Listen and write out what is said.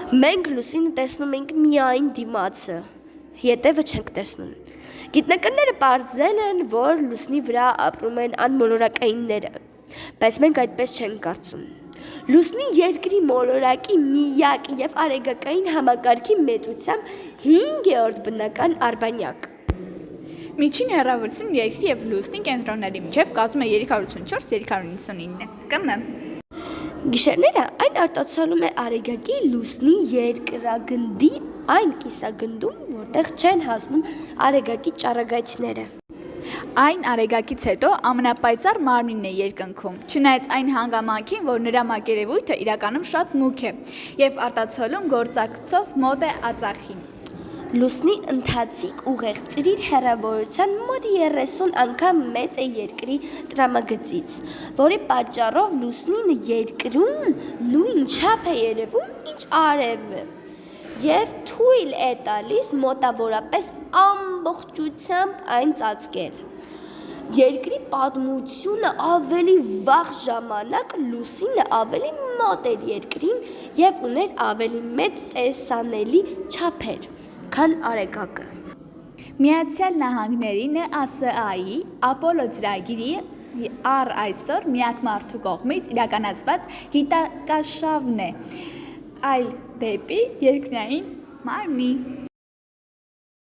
Մենք լուսինը տեսնում ենք միայն դիմացը, ետևը չենք տեսնում։ Գիտնականները պարզել են, որ լուսնի վրա ապրում են անմոլորակայինները, բայց մենք այդպես չենք կարծում։ Լուսնի երկրի մոլորակի միակ և արեգակային համակարգի մեծությամբ 5-րդ բնական արբանյակ։ Միջին հեռավորությունը երկրի և լուսնի կենտրոնների միջև կազմում է 384-399 կմ։ Գիշերները այն արտացոլում է արեգակի լուսնի երկրագնդի այն կիսագնդում, որտեղ չեն հասնում արեգակի ճառագայթները։ Այն արեգակից հետո ամենապայծառ մարմինն է երկնքում, չնայած այն հանգամանքին, որ նրա մակերևույթը իրականում շատ մուգ է և արտացոլում գործակցով մոտ է ածախին։ Լուսնի ընթացիկ ուղեղ ծրիր հեռավորության մոտ 30 անգամ մեծ է երկրի տրամագծից, որի պատճառով լուսնին երկրում նույն չափ է երևում, ինչ արևը, և թույլ է տալիս մոտավորապես ամբողջությամբ այն ծածկել։ Երկրի պատմությունը ավելի վաղ ժամանակ լուսինը ավելի մոտ էր երկրին և ուներ ավելի մեծ տեսանելի չափեր, քան արեգակը։ Միացյալ Նահանգներին է ԱՍԱ-ի Ապոլո ծրագիրի առ այսօր միակ մարդու կողմից իրականացված գիտակաշավն է, այլ դեպի երկնային մարմնի։